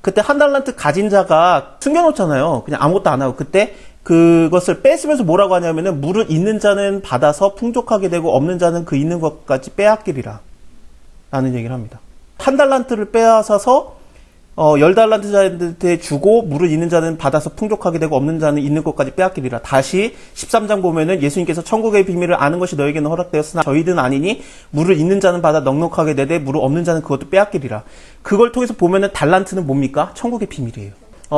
그때 한 달란트 가진 자가 숨겨놓잖아요. 그냥 아무것도 안 하고. 그때 그것을 뺏으면서 뭐라고 하냐면은 물을 있는 자는 받아서 풍족하게 되고 없는 자는 그 있는 것까지 빼앗기리라 라는 얘기를 합니다. 한 달란트를 빼앗아서 10달란트 자한테 주고 물을 있는 자는 받아서 풍족하게 되고 없는 자는 있는 것까지 빼앗기리라. 다시 13장 보면은 예수님께서 천국의 비밀을 아는 것이 너에게는 허락되었으나 저희들은 아니니 물을 있는 자는 받아 넉넉하게 되되 물을 없는 자는 그것도 빼앗기리라. 그걸 통해서 보면은 달란트는 뭡니까? 천국의 비밀이에요.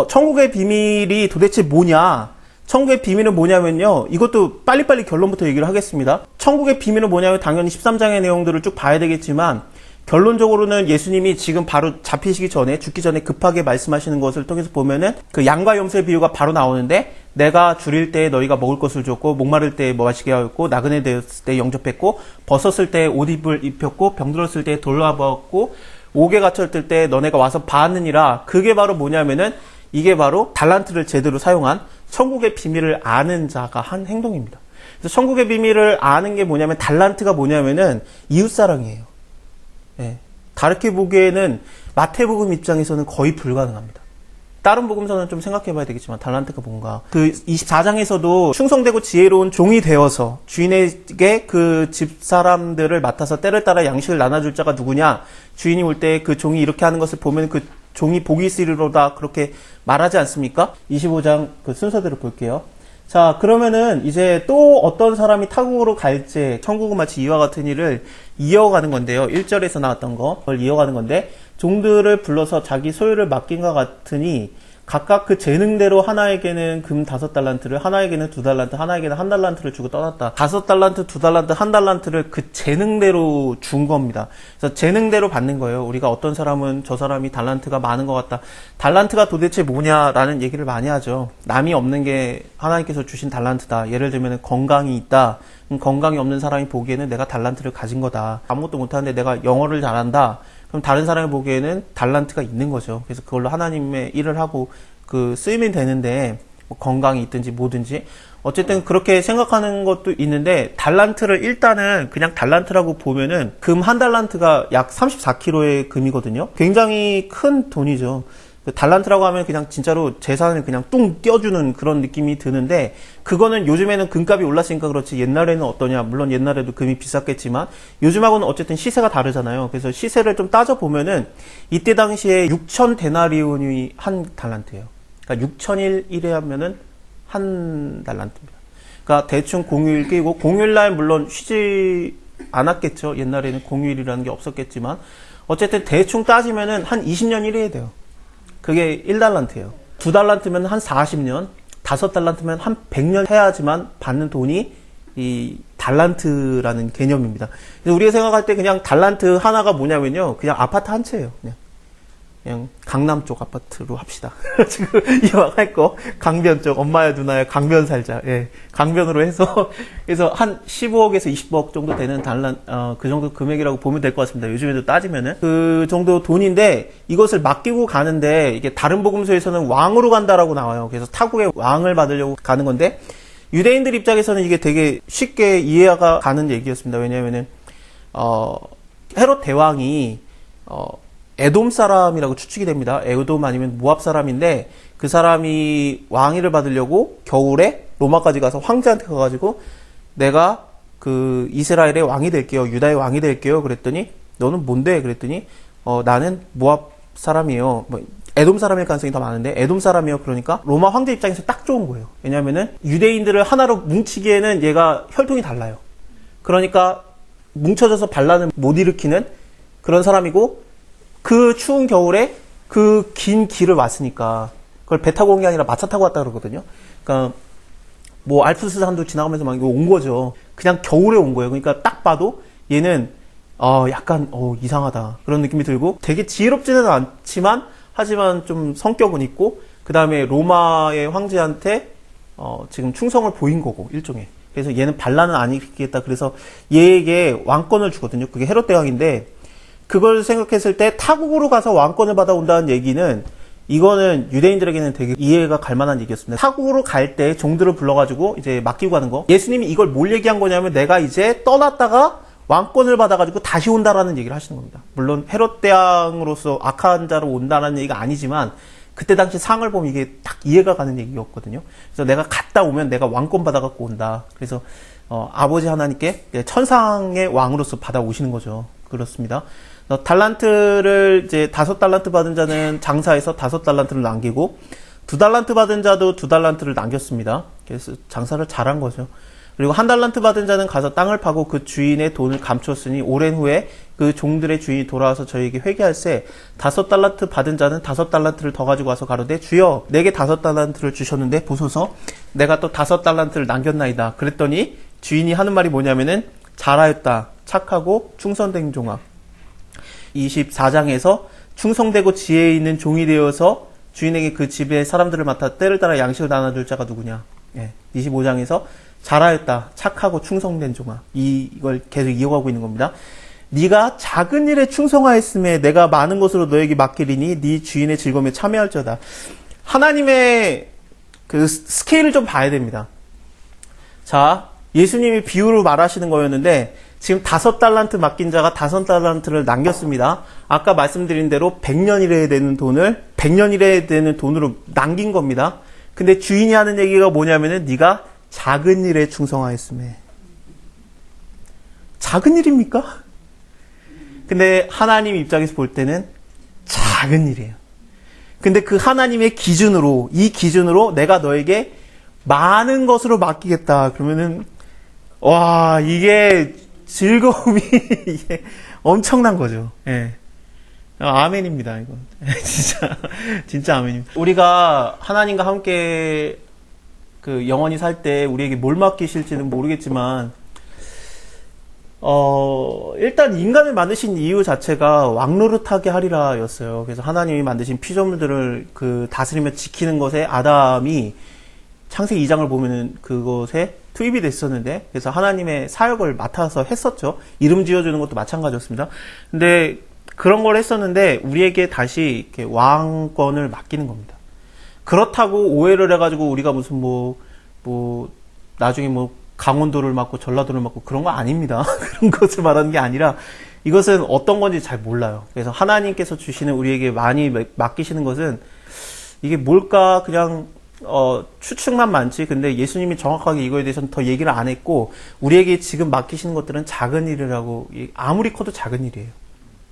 천국의 비밀이 도대체 뭐냐? 천국의 비밀은 뭐냐면요. 이것도 빨리빨리 결론부터 얘기를 하겠습니다. 천국의 비밀은 뭐냐면 당연히 13장의 내용들을 쭉 봐야 되겠지만 결론적으로는 예수님이 지금 바로 잡히시기 전에 죽기 전에 급하게 말씀하시는 것을 통해서 보면은 그 양과 염소의 비유가 바로 나오는데 내가 줄일 때 너희가 먹을 것을 줬고 목마를 때 마시게 하였고 나그네 되었을 때 영접했고 벗었을 때 옷 입혔고 병들었을 때 돌아보았고 옥에 갇혔을 때 너네가 와서 봐느니라. 그게 바로 뭐냐면은 이게 바로 달란트를 제대로 사용한 천국의 비밀을 아는 자가 한 행동입니다. 그래서 천국의 비밀을 아는 게 뭐냐면 달란트가 뭐냐면은 이웃사랑이에요. 예, 다르게 보기에는 마태복음 입장에서는 거의 불가능합니다. 다른 복음서는 좀 생각해 봐야 되겠지만 달란트가 뭔가 그 24장에서도 충성되고 지혜로운 종이 되어서 주인에게 그 집사람들을 맡아서 때를 따라 양식을 나눠줄 자가 누구냐, 주인이 올 때 그 종이 이렇게 하는 것을 보면 그 종이 복이 있으리로다 그렇게 말하지 않습니까? 25장 그 순서대로 볼게요. 자, 그러면은 이제 또 어떤 사람이 타국으로 갈지 천국은 마치 이와 같은 일을 이어가는 건데요. 1절에서 나왔던 그걸 이어가는 건데 종들을 불러서 자기 소유를 맡긴 것 같으니 각각 그 재능대로 하나에게는 금 5달란트를, 하나에게는 2달란트, 하나에게는 1달란트를 주고 떠났다. 5달란트, 2달란트, 1달란트를 그 재능대로 준 겁니다. 그래서 재능대로 받는 거예요. 우리가 어떤 사람은 저 사람이 달란트가 많은 것 같다. 달란트가 도대체 뭐냐라는 얘기를 많이 하죠. 남이 없는 게 하나님께서 주신 달란트다. 예를 들면 건강이 있다. 건강이 없는 사람이 보기에는 내가 달란트를 가진 거다. 아무것도 못하는데 내가 영어를 잘한다. 그럼 다른 사람이 보기에는 달란트가 있는 거죠. 그래서 그걸로 하나님의 일을 하고 쓰이면 되는데 뭐 건강이 있든지 뭐든지 어쨌든 그렇게 생각하는 것도 있는데 달란트를 일단은 그냥 달란트라고 보면은 금 1달란트가 약 34kg의 금이거든요. 굉장히 큰 돈이죠. 달란트라고 하면 그냥 진짜로 재산을 그냥 뚱 띄워주는 그런 느낌이 드는데 그거는 요즘에는 금값이 올랐으니까 그렇지 옛날에는 어떠냐, 물론 옛날에도 금이 비쌌겠지만 요즘하고는 어쨌든 시세가 다르잖아요. 그래서 시세를 좀 따져보면은 이때 당시에 6,000데나리온이 한 달란트예요. 그러니까 6,000일 하면은 한 달란트입니다. 그러니까 대충 공휴일 끼고 공휴일날 물론 쉬지 않았겠죠. 옛날에는 공휴일이라는 게 없었겠지만 어쨌든 대충 따지면은 한 20년 일해야 돼요. 그게 1달란트예요. 2달란트면 한 40년, 5달란트면 한 100년 해야지만 받는 돈이 이 달란트라는 개념입니다. 그래서 우리가 생각할 때 그냥 달란트 하나가 뭐냐면요. 그냥 아파트 한 채예요. 그냥 강남 쪽 아파트로 합시다. 지금 이왕 할 거 강변 쪽 엄마야 누나야 강변 살자. 예, 강변으로 해서 그래서 한 15억에서 20억 정도 되는 그 정도 금액이라고 보면 될 것 같습니다. 요즘에도 따지면은 그 정도 돈인데 이것을 맡기고 가는데 이게 다른 복음서에서는 왕으로 간다라고 나와요. 그래서 타국의 왕을 받으려고 가는 건데 유대인들 입장에서는 이게 되게 쉽게 이해가 가는 얘기였습니다. 왜냐하면은 헤롯 대왕이 에돔 사람이라고 추측이 됩니다. 에돔 아니면 모압 사람인데 그 사람이 왕위를 받으려고 겨울에 로마까지 가서 황제한테 가가지고 내가 그 이스라엘의 왕이 될게요. 유다의 왕이 될게요. 그랬더니 너는 뭔데? 그랬더니 나는 모압 사람이에요. 에돔 사람일 가능성이 더 많은데 에돔 사람이에요. 그러니까 로마 황제 입장에서 딱 좋은 거예요. 왜냐하면은 유대인들을 하나로 뭉치기에는 얘가 혈통이 달라요. 그러니까 뭉쳐져서 반란을 못 일으키는 그런 사람이고 그 추운 겨울에 그 긴 길을 왔으니까 그걸 배 타고 온 게 아니라 마차 타고 왔다 그러거든요. 그러니까 뭐 알프스 산도 지나가면서 막 온 거죠. 그냥 겨울에 온 거예요. 그러니까 딱 봐도 얘는 약간 이상하다 그런 느낌이 들고 되게 지혜롭지는 않지만 하지만 좀 성격은 있고 그 다음에 로마의 황제한테 지금 충성을 보인 거고 일종의. 그래서 얘는 반란은 안 일으키겠다. 그래서 얘에게 왕권을 주거든요. 그게 헤롯 대왕인데 그걸 생각했을 때 타국으로 가서 왕권을 받아온다는 얘기는 이거는 유대인들에게는 되게 이해가 갈 만한 얘기였습니다. 타국으로 갈 때 종들을 불러가지고 이제 맡기고 가는 거. 예수님이 이걸 뭘 얘기한 거냐면 내가 이제 떠났다가 왕권을 받아가지고 다시 온다라는 얘기를 하시는 겁니다. 물론 헤롯 대왕으로서 악한 자로 온다라는 얘기가 아니지만 그때 당시 상을 보면 이게 딱 이해가 가는 얘기였거든요. 그래서 내가 갔다 오면 내가 왕권 받아갖고 온다. 그래서 아버지 하나님께 천상의 왕으로서 받아오시는 거죠. 그렇습니다. 달란트를 이제 5달란트 받은 자는 장사해서 5달란트를 남기고 2달란트 받은 자도 2달란트를 남겼습니다. 그래서 장사를 잘한 거죠. 그리고 1달란트 받은 자는 가서 땅을 파고 그 주인의 돈을 감추었으니 오랜 후에 그 종들의 주인이 돌아와서 저에게 회개할세 5달란트 받은 자는 5달란트를 더 가지고 와서 가로되 주여 내게 5달란트를 주셨는데 보소서 내가 또 5달란트를 남겼나이다. 그랬더니 주인이 하는 말이 뭐냐면은 잘하였다. 착하고 충성된 종아. 24장에서 충성되고 지혜 있는 종이 되어서 주인에게 그 집의 사람들을 맡아 때를 따라 양식을 나눠줄 자가 누구냐. 25장에서 잘하였다. 착하고 충성된 종아. 이걸 계속 이어가고 있는 겁니다. 네가 작은 일에 충성하였음에 내가 많은 것으로 너에게 맡기리니 네 주인의 즐거움에 참여할지어다. 하나님의 그 스케일을 좀 봐야 됩니다. 자, 예수님이 비유로 말하시는 거였는데 지금 5달란트 맡긴 자가 5달란트를 남겼습니다. 아까 말씀드린 대로 100년이래야 되는 돈을 100년이래야 되는 돈으로 남긴 겁니다. 근데 주인이 하는 얘기가 뭐냐면은 네가 작은 일에 충성하였음에. 작은 일입니까? 근데 하나님 입장에서 볼 때는 작은 일이에요. 근데 그 하나님의 기준으로 이 기준으로 내가 너에게 많은 것으로 맡기겠다. 그러면은 와 이게 즐거움이 이게 엄청난 거죠. 예. 아멘입니다, 이건. 진짜 아멘입니다. 우리가 하나님과 함께 그 영원히 살 때 우리에게 뭘 맡기실지는 모르겠지만, 일단 인간을 만드신 이유 자체가 왕노릇하게 하리라 였어요. 그래서 하나님이 만드신 피조물들을 그 다스리며 지키는 것에 아담이 창세기 2장을 보면은 그것에 투입이 됐었는데, 그래서 하나님의 사역을 맡아서 했었죠. 이름 지어주는 것도 마찬가지였습니다. 근데 그런 걸 했었는데, 우리에게 다시 이렇게 왕권을 맡기는 겁니다. 그렇다고 오해를 해가지고 우리가 무슨 나중에 강원도를 맡고 전라도를 맡고 그런 거 아닙니다. 그런 것을 말하는 게 아니라, 이것은 어떤 건지 잘 몰라요. 그래서 하나님께서 주시는 우리에게 많이 맡기시는 것은, 이게 뭘까, 그냥, 추측만 많지. 근데 예수님이 정확하게 이거에 대해서는 더 얘기를 안 했고, 우리에게 지금 맡기시는 것들은 작은 일이라고, 아무리 커도 작은 일이에요.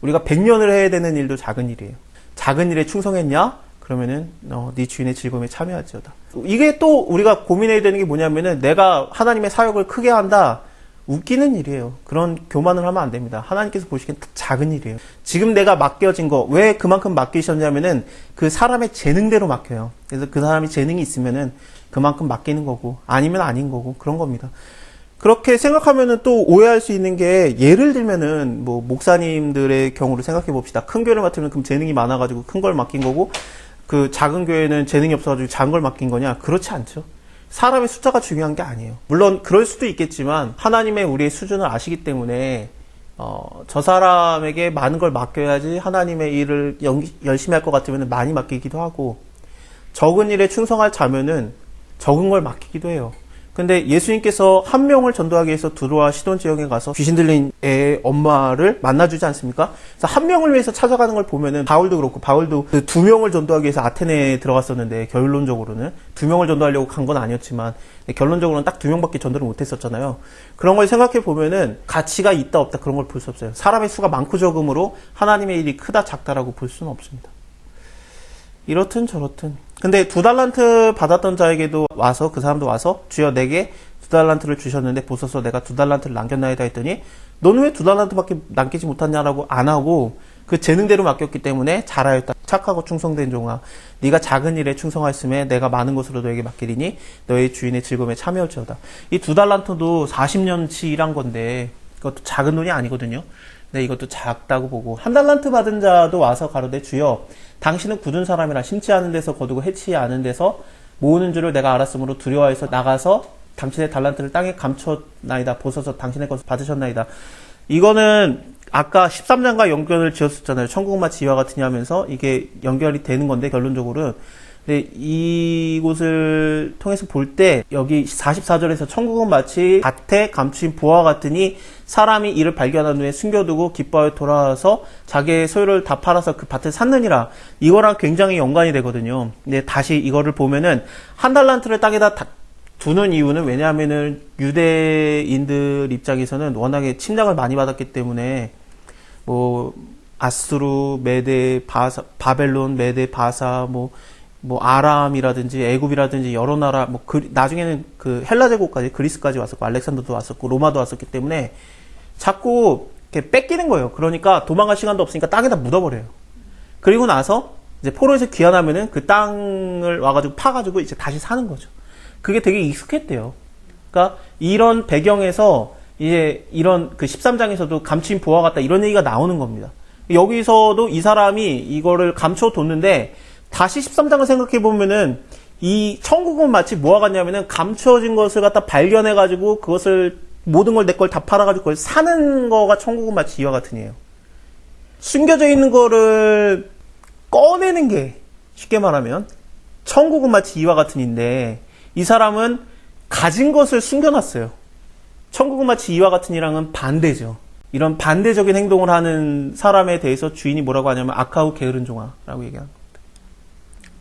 우리가 100년을 해야 되는 일도 작은 일이에요. 작은 일에 충성했냐? 그러면은, 네 주인의 즐거움에 참여할지어다. 이게 또 우리가 고민해야 되는 게 뭐냐면은, 내가 하나님의 사역을 크게 한다. 웃기는 일이에요. 그런 교만을 하면 안 됩니다. 하나님께서 보시기엔 작은 일이에요. 지금 내가 맡겨진 거, 왜 그만큼 맡기셨냐면은 그 사람의 재능대로 맡겨요. 그래서 그 사람이 재능이 있으면은 그만큼 맡기는 거고, 아니면 아닌 거고, 그런 겁니다. 그렇게 생각하면은 또 오해할 수 있는 게, 예를 들면은 목사님들의 경우를 생각해 봅시다. 큰 교회를 맡으면 그럼 재능이 많아가지고 큰 걸 맡긴 거고, 그 작은 교회는 재능이 없어가지고 작은 걸 맡긴 거냐? 그렇지 않죠. 사람의 숫자가 중요한 게 아니에요. 물론 그럴 수도 있겠지만 하나님의 우리의 수준을 아시기 때문에 저 사람에게 많은 걸 맡겨야지 하나님의 일을 열심히 할 것 같으면 많이 맡기기도 하고, 적은 일에 충성할 자면은 적은 걸 맡기기도 해요. 근데 예수님께서 한 명을 전도하기 위해서 두로와 시돈 지역에 가서 귀신 들린 애의 엄마를 만나주지 않습니까? 그래서 한 명을 위해서 찾아가는 걸 보면은, 바울도 그렇고, 바울도 그 2명을 전도하기 위해서 아테네에 들어갔었는데, 결론적으로는 2명을 전도하려고 간 건 아니었지만 결론적으로는 딱 2명밖에 전도를 못했었잖아요. 그런 걸 생각해 보면은 가치가 있다 없다 그런 걸 볼 수 없어요. 사람의 수가 많고 적음으로 하나님의 일이 크다 작다라고 볼 수는 없습니다. 이렇든 저렇든. 근데 2달란트 받았던 자에게도 와서, 그 사람도 와서 주여 내게 2달란트를 주셨는데 보소서 내가 2달란트를 남겼나이다 했더니, 너는 왜 2달란트밖에 남기지 못했냐라고 안 하고 그 재능대로 맡겼기 때문에 잘하였다. 착하고 충성된 종아, 네가 작은 일에 충성하였음에 내가 많은 것으로 너에게 맡기리니 너의 주인의 즐거움에 참여할지어다. 이 2달란트도 40년치 일한 건데 그것도 작은 돈이 아니거든요. 근데 이것도 작다고 보고, 1달란트 받은 자도 와서 가로되 주여 당신은 굳은 사람이라 심지 않은 데서 거두고 해치지 않은 데서 모으는 줄을 내가 알았으므로 두려워해서 나가서 당신의 달란트를 땅에 감췄나이다. 보소서 당신의 것을 받으셨나이다. 이거는 아까 13장과 연결을 지었었잖아요. 천국마치 이와 같으냐 하면서 이게 연결이 되는 건데, 결론적으로는 근데 이곳을 통해서 볼 때 여기 44절에서 천국은 마치 밭에 감추인 보화 같으니 사람이 이를 발견한 후에 숨겨두고 기뻐하여 돌아와서 자기의 소유를 다 팔아서 그 밭을 샀느니라. 이거랑 굉장히 연관이 되거든요. 근데 다시 이거를 보면은 한 달란트를 땅에다 두는 이유는 왜냐하면은 유대인들 입장에서는 워낙에 침략을 많이 받았기 때문에 뭐 아수르, 메데, 바벨론, 메데, 바사, 뭐 아람이라든지 애굽이라든지 여러 나라, 나중에는 그 헬라 제국까지, 그리스까지 왔었고, 알렉산더도 왔었고, 로마도 왔었기 때문에 자꾸 이렇게 뺏기는 거예요. 그러니까 도망갈 시간도 없으니까 땅에다 묻어버려요. 그리고 나서 이제 포로에서 귀환하면은 그 땅을 와가지고 파가지고 이제 다시 사는 거죠. 그게 되게 익숙했대요. 그러니까 이런 배경에서 이제 이런 그 13장에서도 감추인 보화 같다 이런 얘기가 나오는 겁니다. 여기서도 이 사람이 이거를 감춰뒀는데 다시 13장을 생각해 보면은 이 천국은 마치 뭐와 같냐면은 감추어진 것을 갖다 발견해 가지고 그것을 모든 걸 내 걸 다 팔아 가지고 그걸 사는 거가 천국은 마치 이와 같으니에요. 숨겨져 있는 거를 꺼내는 게 쉽게 말하면 천국은 마치 이와 같으니인데 이 사람은 가진 것을 숨겨놨어요. 천국은 마치 이와 같으니랑은 반대죠. 이런 반대적인 행동을 하는 사람에 대해서 주인이 뭐라고 하냐면 아카우 게으른 종아라고 얘기합니다.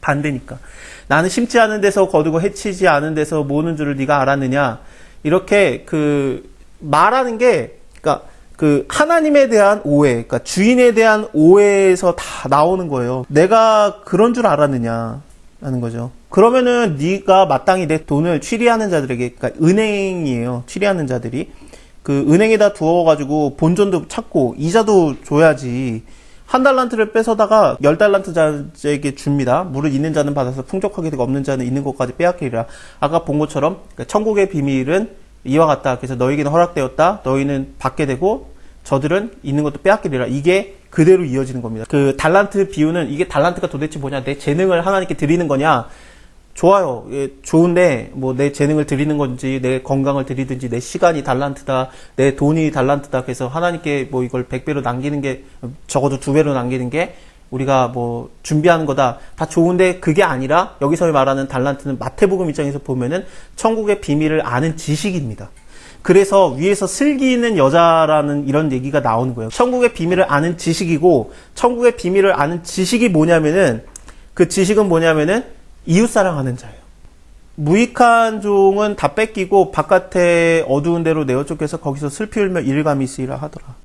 반대니까. 나는 심지 않은 데서 거두고 해치지 않은 데서 모으는 줄을 네가 알았느냐. 이렇게 말하는 게, 그러니까 하나님에 대한 오해, 그러니까 주인에 대한 오해에서 다 나오는 거예요. 내가 그런 줄 알았느냐. 라는 거죠. 그러면은 네가 마땅히 내 돈을 취리하는 자들에게, 그러니까 은행이에요. 취리하는 자들이. 그 은행에다 두어가지고 본전도 찾고 이자도 줘야지. 한 달란트를 뺏어다가 10달란트 자에게 줍니다. 물을 있는 자는 받아서 풍족하게 되고 없는 자는 있는 것까지 빼앗기리라. 아까 본 것처럼 천국의 비밀은 이와 같다. 그래서 너에게는 허락되었다. 너희는 받게 되고 저들은 있는 것도 빼앗기리라. 이게 그대로 이어지는 겁니다. 그 달란트 비유는 이게 달란트가 도대체 뭐냐? 내 재능을 하나님께 드리는 거냐? 좋아요. 예, 좋은데 내 재능을 드리는 건지 내 건강을 드리든지 내 시간이 달란트다. 내 돈이 달란트다. 그래서 하나님께 이걸 100배로 남기는 게 적어도 2배로 남기는 게 우리가 준비하는 거다. 다 좋은데 그게 아니라 여기서 말하는 달란트는 마태복음 입장에서 보면은 천국의 비밀을 아는 지식입니다. 그래서 위에서 슬기 있는 여자라는 이런 얘기가 나오는 거예요. 천국의 비밀을 아는 지식이고 천국의 비밀을 아는 지식이 뭐냐면은 그 지식은 뭐냐면은 이웃사랑하는 자예요. 무익한 종은 다 뺏기고 바깥에 어두운 데로 내어 쫓겨서 거기서 슬피 울며 일감이 있으리라 하더라.